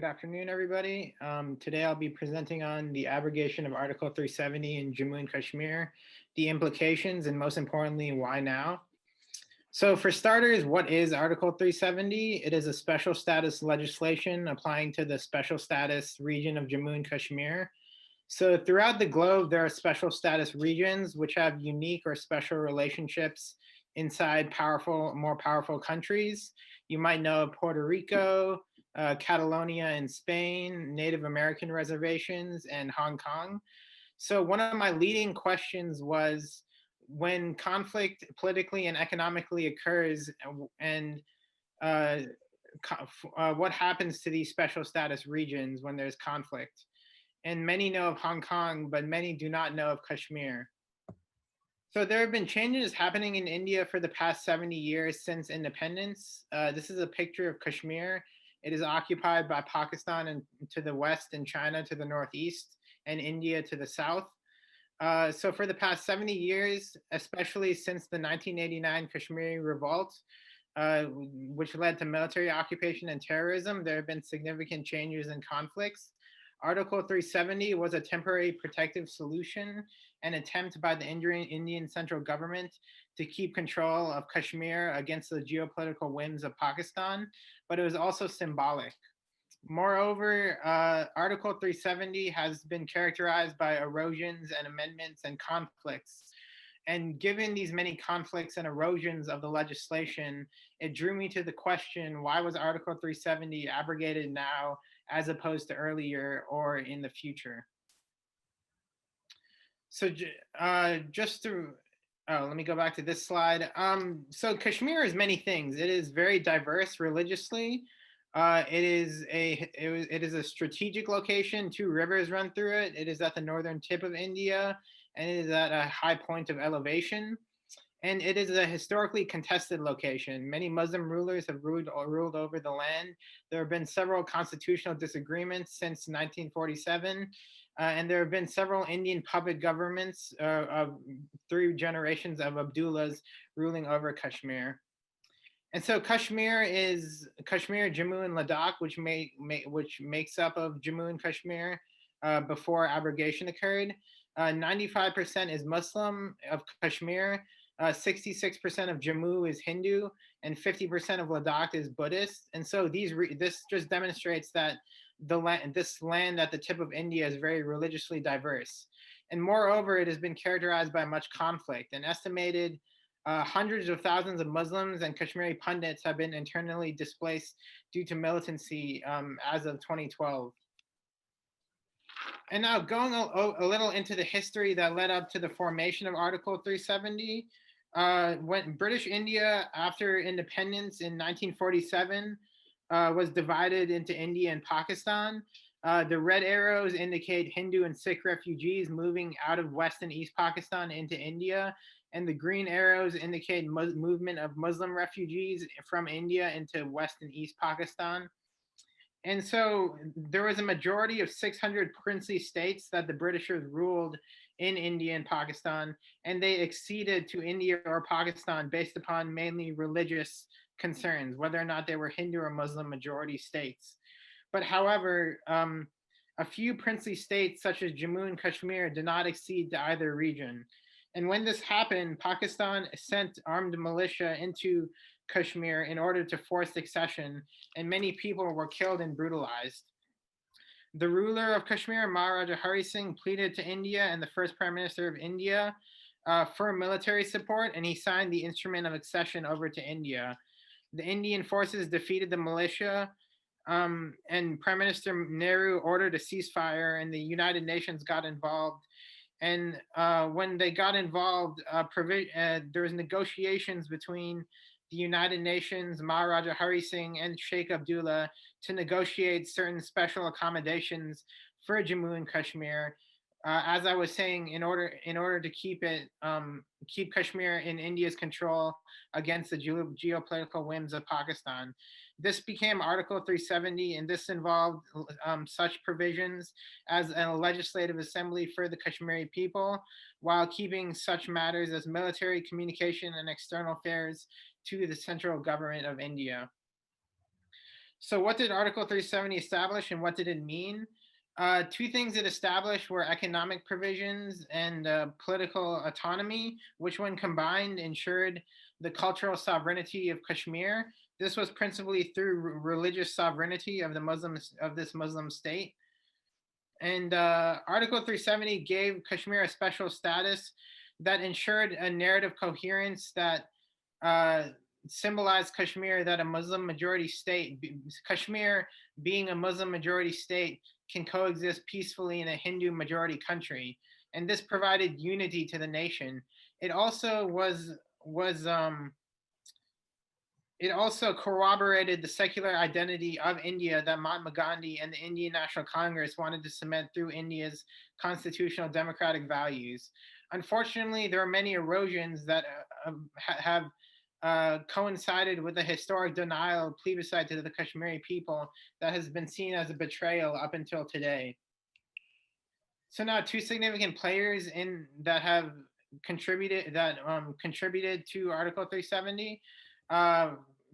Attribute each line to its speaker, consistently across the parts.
Speaker 1: Good afternoon, everybody. Today I'll be presenting on the abrogation of Article 370 in Jammu and Kashmir, the implications, and most importantly, why now? So for starters, what is Article 370? It is a special status legislation applying to the special status region of Jammu and Kashmir. So throughout the globe, there are special status regions which have unique or special relationships inside more powerful countries. You might know Puerto Rico, Catalonia in Spain, Native American reservations, and Hong Kong. So one of my leading questions was, when conflict politically and economically occurs, and uh, what happens to these special status regions when there's conflict? And many know of Hong Kong, but many do not know of Kashmir. So there have been changes happening in India for the past 70 years since independence. This is a picture of Kashmir. It is occupied by Pakistan and to the west and China to the northeast and India to the south. So for the past 70 years, especially since the 1989 Kashmiri revolt, which led to military occupation and terrorism, there have been significant changes and conflicts. Article 370 was a temporary protective solution, an attempt by the Indian central government to keep control of Kashmir against the geopolitical whims of Pakistan, but it was also symbolic. Moreover, Article 370 has been characterized by erosions and amendments and conflicts. And given these many conflicts and erosions of the legislation, it drew me to the question, why was Article 370 abrogated now as opposed to earlier or in the future? So just to, let me go back to this slide. So Kashmir is many things. It is very diverse religiously. It is a strategic location. 2 rivers run through it. It is at the northern tip of India, and it is at a high point of elevation. And it is a historically contested location. Many Muslim rulers have ruled over the land. There have been several constitutional disagreements since 1947, and there have been several Indian puppet governments of 3 generations of Abdullahs ruling over Kashmir. And so Kashmir, Jammu, and Ladakh, which makes up of Jammu and Kashmir before abrogation occurred. 95% is Muslim of Kashmir. 66% of Jammu is Hindu, and 50% of Ladakh is Buddhist. And so this just demonstrates that this land at the tip of India is very religiously diverse. And moreover, it has been characterized by much conflict. An estimated hundreds of thousands of Muslims and Kashmiri pundits have been internally displaced due to militancy as of 2012. And now going a little into the history that led up to the formation of Article 370, when British India, after independence in 1947, was divided into India and Pakistan. The red arrows indicate Hindu and Sikh refugees moving out of West and East Pakistan into India, and the green arrows indicate movement of Muslim refugees from India into West and East Pakistan. And so there was a majority of 600 princely states that the Britishers ruled in India and Pakistan, and they acceded to India or Pakistan based upon mainly religious concerns, whether or not they were Hindu or Muslim majority states. But however, a few princely states such as Jammu and Kashmir did not accede to either region. And when this happened, Pakistan sent armed militia into Kashmir in order to force accession, and many people were killed and brutalized. The ruler of Kashmir, Maharaja Hari Singh, pleaded to India and the first Prime Minister of India for military support, and he signed the instrument of accession over to India. The Indian forces defeated the militia, and Prime Minister Nehru ordered a ceasefire, and the United Nations got involved. And when they got involved, there was negotiations between the United Nations, Maharaja Hari Singh, and Sheikh Abdullah to negotiate certain special accommodations for Jammu and Kashmir. As I was saying, in order to keep Kashmir in India's control against the geopolitical whims of Pakistan. This became Article 370, and this involved such provisions as a legislative assembly for the Kashmiri people, while keeping such matters as military, communication, and external affairs to the central government of India. So what did Article 370 establish and what did it mean? Two things it established were economic provisions and political autonomy, which when combined ensured the cultural sovereignty of Kashmir. This was principally through religious sovereignty of the Muslims of this Muslim state. And Article 370 gave Kashmir a special status that ensured a narrative coherence that uh, symbolized Kashmir that a Muslim majority state, Kashmir being a Muslim majority state, can coexist peacefully in a Hindu majority country. And this provided unity to the nation. It also was it also corroborated the secular identity of India that Mahatma Gandhi and the Indian National Congress wanted to cement through India's constitutional democratic values. Unfortunately, there are many erosions that have coincided with the historic denial of plebiscite to the Kashmiri people that has been seen as a betrayal up until today. So now, two significant players in that have contributed to Article 370.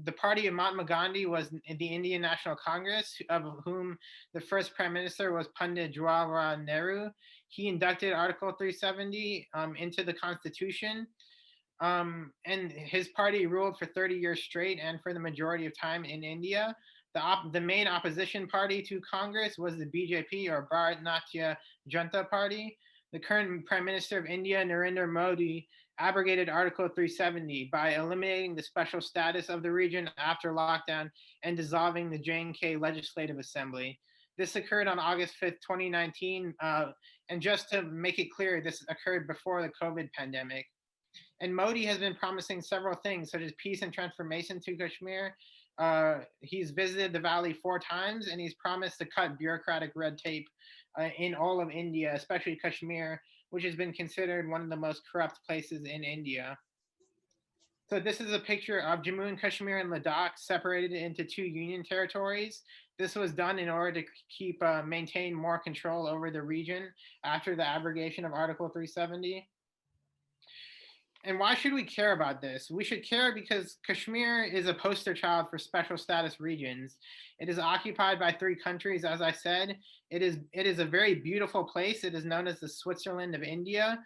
Speaker 1: The party of Mahatma Gandhi was the Indian National Congress, of whom the first prime minister was Pandit Jawaharlal Nehru. He inducted Article 370 into the Constitution. And his party ruled for 30 years straight and for the majority of time in India. The main opposition party to Congress was the BJP, or Bharat Natya Janata Party. The current Prime Minister of India, Narendra Modi, abrogated Article 370 by eliminating the special status of the region after lockdown and dissolving the J&K Legislative Assembly. This occurred on August 5th, 2019. And just to make it clear, this occurred before the COVID pandemic. And Modi has been promising several things, such as peace and transformation to Kashmir. He's visited the valley 4 times, and he's promised to cut bureaucratic red tape in all of India, especially Kashmir, which has been considered one of the most corrupt places in India. So this is a picture of Jammu and Kashmir and Ladakh separated into 2 union territories. This was done in order to maintain more control over the region after the abrogation of Article 370. And why should we care about this? We should care because Kashmir is a poster child for special status regions. It is occupied by 3 countries, as I said. It is a very beautiful place. It is known as the Switzerland of India.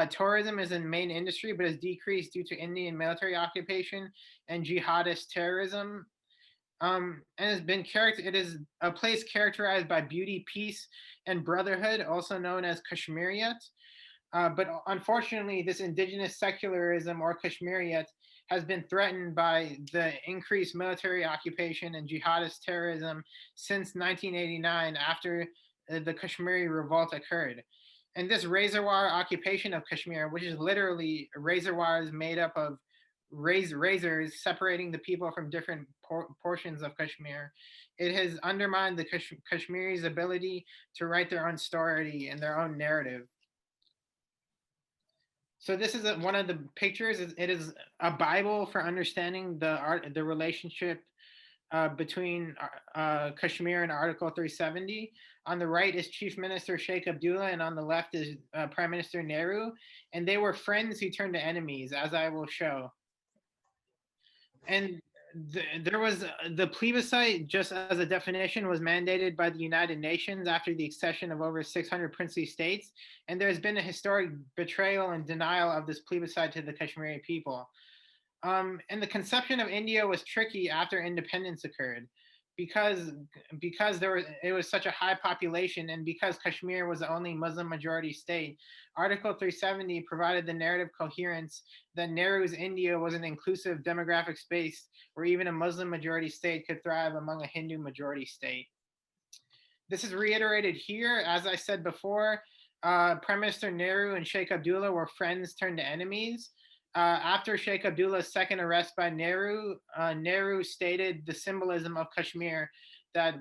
Speaker 1: Tourism is a main industry, but has decreased due to Indian military occupation and jihadist terrorism. And it is a place characterized by beauty, peace, and brotherhood, also known as Kashmiriyat. But unfortunately, this indigenous secularism, or Kashmiriyat, has been threatened by the increased military occupation and jihadist terrorism since 1989, after the Kashmiri revolt occurred. And this razor wire occupation of Kashmir, which is literally razor wires made up of razors separating the people from different portions of Kashmir, it has undermined the Kashmiris' ability to write their own story and their own narrative. So this is one of the pictures. It is a Bible for understanding the relationship between Kashmir and Article 370. On the right is Chief Minister Sheikh Abdullah, and on the left is Prime Minister Nehru. And they were friends who turned to enemies, as I will show. And there was the plebiscite, just as a definition, was mandated by the United Nations after the accession of over 600 princely states. And there's been a historic betrayal and denial of this plebiscite to the Kashmiri people. And the conception of India was tricky after independence occurred, because it was such a high population, and because Kashmir was the only Muslim majority state. Article 370 provided the narrative coherence that Nehru's India was an inclusive demographic space where even a Muslim majority state could thrive among a Hindu majority state. This is reiterated here. As I said before, Prime Minister Nehru and Sheikh Abdullah were friends turned to enemies. After Sheikh Abdullah's second arrest by Nehru, Nehru stated the symbolism of Kashmir, that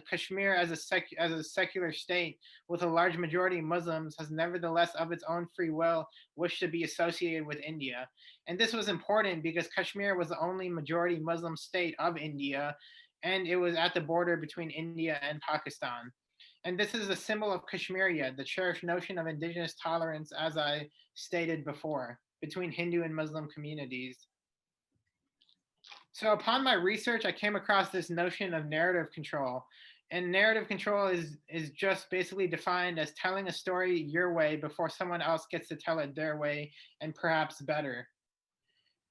Speaker 1: Kashmir as a secular state with a large majority of Muslims has nevertheless of its own free will wished to be associated with India. And this was important because Kashmir was the only majority Muslim state of India, and it was at the border between India and Pakistan. And this is a symbol of Kashmiriyat, the cherished notion of indigenous tolerance, as I stated before, between Hindu and Muslim communities. So upon my research, I came across this notion of narrative control. And narrative control is just basically defined as telling a story your way before someone else gets to tell it their way and perhaps better.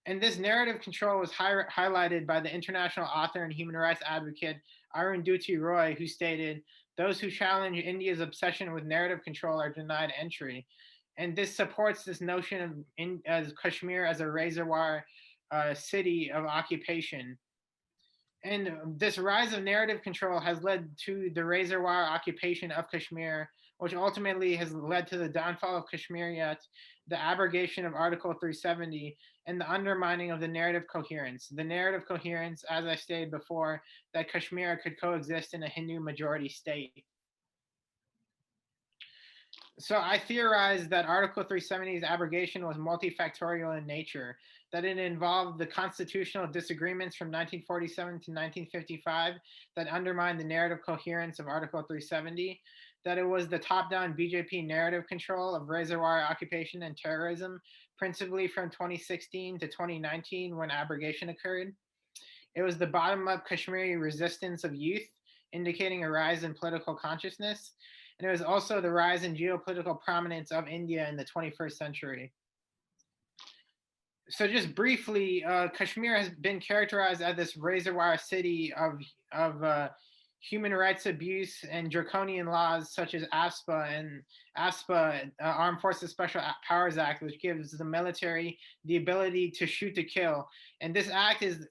Speaker 1: And this narrative control was highlighted by the international author and human rights advocate Arundhati Roy, who stated, "Those who challenge India's obsession with narrative control are denied entry." And this supports this notion of as Kashmir as a razor wire city of occupation. And this rise of narrative control has led to the razor wire occupation of Kashmir, which ultimately has led to the downfall of Kashmiriyat, the abrogation of Article 370, and the undermining of the narrative coherence. The narrative coherence, as I stated before, that Kashmir could coexist in a Hindu majority state. So I theorized that Article 370's abrogation was multifactorial in nature, that it involved the constitutional disagreements from 1947 to 1955 that undermined the narrative coherence of Article 370, that it was the top-down BJP narrative control of razor wire occupation and terrorism, principally from 2016 to 2019 when abrogation occurred. It was the bottom-up Kashmiri resistance of youth, indicating a rise in political consciousness, and it was also the rise in geopolitical prominence of India in the 21st century. So just briefly, Kashmir has been characterized as this razor wire city of human rights abuse and draconian laws such as ASPA, Armed Forces Special Powers Act, which gives the military the ability to shoot to kill. And this act is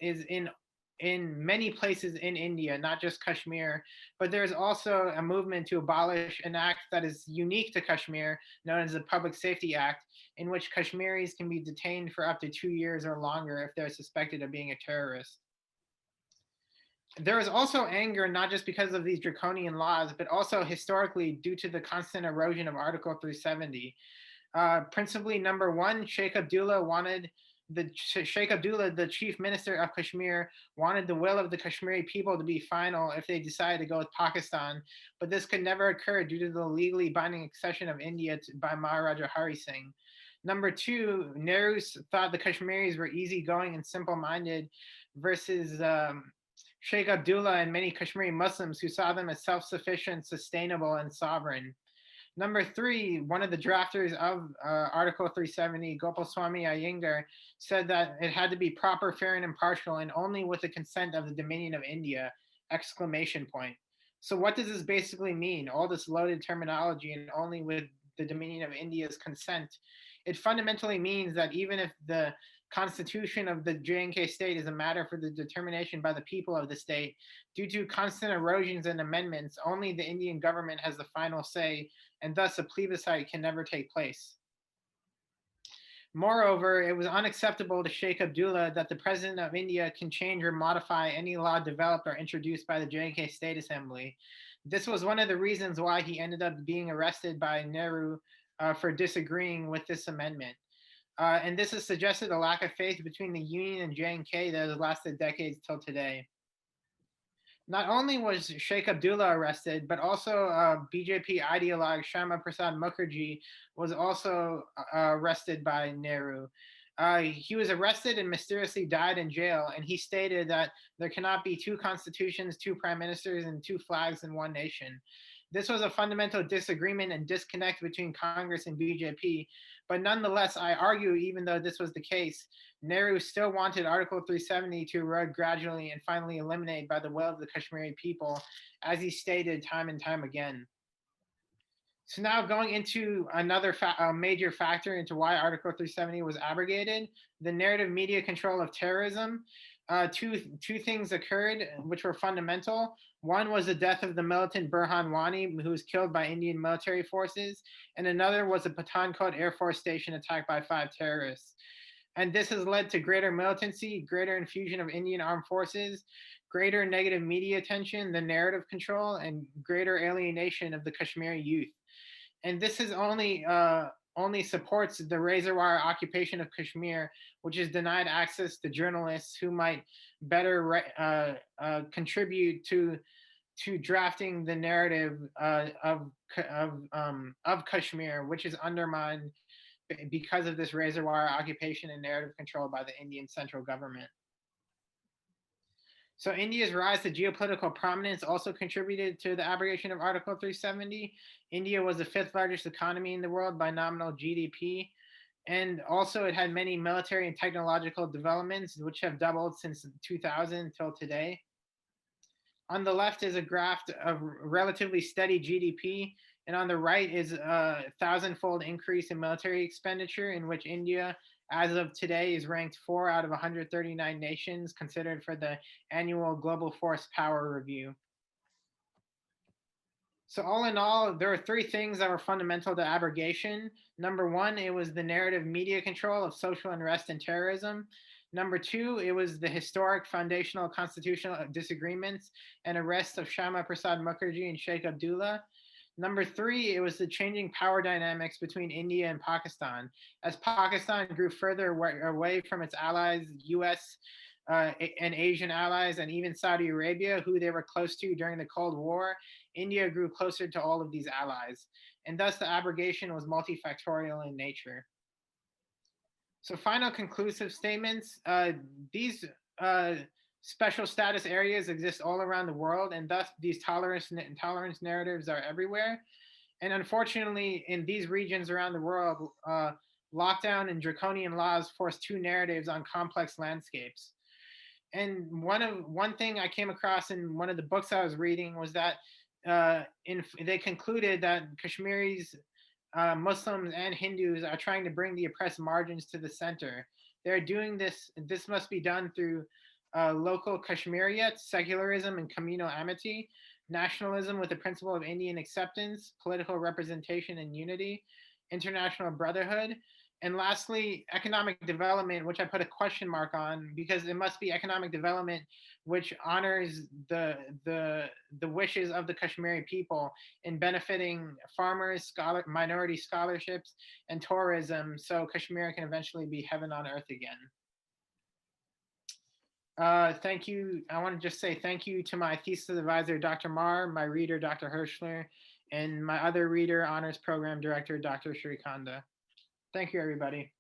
Speaker 1: in many places in India, not just Kashmir, but there's also a movement to abolish an act that is unique to Kashmir, known as the Public Safety Act, in which Kashmiris can be detained for up to 2 years or longer if they're suspected of being a terrorist. There is also anger, not just because of these draconian laws, but also historically due to the constant erosion of Article 370. Principally, number one, Sheikh Abdullah, the chief minister of Kashmir, wanted the will of the Kashmiri people to be final if they decided to go with Pakistan, but this could never occur due to the legally binding accession of India by Maharaja Hari Singh. Number two, Nehru thought the Kashmiris were easygoing and simple-minded versus Sheikh Abdullah and many Kashmiri Muslims who saw them as self-sufficient, sustainable, and sovereign. Number three, one of the drafters of Article 370, Gopalswamy Iyengar, said that it had to be proper, fair, and impartial, and only with the consent of the Dominion of India! Exclamation point. So what does this basically mean? All this loaded terminology and only with the Dominion of India's consent. It fundamentally means that even if the constitution of the J&K state is a matter for the determination by the people of the state, due to constant erosions and amendments, only the Indian government has the final say, and thus a plebiscite can never take place. Moreover, it was unacceptable to Sheikh Abdullah that the President of India can change or modify any law developed or introduced by the J&K State Assembly. This was one of the reasons why he ended up being arrested by Nehru for disagreeing with this amendment. And this has suggested a lack of faith between the Union and J&K that has lasted decades till today. Not only was Sheikh Abdullah arrested, but also BJP ideologue Sharma Prasad Mukherjee was also arrested by Nehru. He was arrested and mysteriously died in jail, and he stated that there cannot be two constitutions, two prime ministers, and two flags in one nation. This was a fundamental disagreement and disconnect between Congress and BJP, but nonetheless, I argue, even though this was the case, Nehru still wanted Article 370 to erode gradually and finally eliminate by the will of the Kashmiri people, as he stated time and time again. So now going into another major factor into why Article 370 was abrogated, the narrative media control of terrorism. Two things occurred which were fundamental. One was the death of the militant Burhan Wani, who was killed by Indian military forces, and another was a Pathankot Air Force station attacked by 5 terrorists. And this has led to greater militancy, greater infusion of Indian armed forces, greater negative media attention, the narrative control, and greater alienation of the Kashmiri youth. And this is only supports the razor wire occupation of Kashmir, which has denied access to journalists who might better contribute to drafting the narrative of Kashmir, which is undermined because of this razor wire occupation and narrative control by the Indian central government. So India's rise to geopolitical prominence also contributed to the abrogation of Article 370. India was the fifth largest economy in the world by nominal GDP. And also, it had many military and technological developments, which have doubled since 2000 until today. On the left is a graph of relatively steady GDP, and on the right is a thousand-fold increase in military expenditure, in which India, as of today, is ranked 4 out of 139 nations considered for the annual Global Force Power Review. So all in all, there are three things that were fundamental to abrogation. Number one, it was the narrative media control of social unrest and terrorism. Number two, it was the historic foundational constitutional disagreements and arrests of Sharma Prasad Mukherjee and Sheikh Abdullah. Number three, it was the changing power dynamics between India and Pakistan. As Pakistan grew further away from its allies, US and Asian allies, and even Saudi Arabia, who they were close to during the Cold War, India grew closer to all of these allies. And thus the abrogation was multifactorial in nature. So final conclusive statements, these special status areas exist all around the world, and thus these tolerance narratives are everywhere. And unfortunately, in these regions around the world, lockdown and draconian laws force two narratives on complex landscapes. And one thing I came across in one of the books I was reading was that they concluded that Kashmiris, Muslims, and Hindus are trying to bring the oppressed margins to the center. They're doing this. This must be done through local Kashmiriyat, secularism, and communal amity, nationalism with the principle of Indian acceptance, political representation and unity, international brotherhood, and lastly, economic development, which I put a question mark on because it must be economic development which honors the wishes of the Kashmiri people in benefiting farmers, minority scholarships, and tourism, so Kashmir can eventually be heaven on earth again. Thank you. I want to just say thank you to my thesis advisor, Dr. Marr, my reader, Dr. Hirschler, and my other reader, honors program director, Dr. Shrikanda. Thank you, everybody.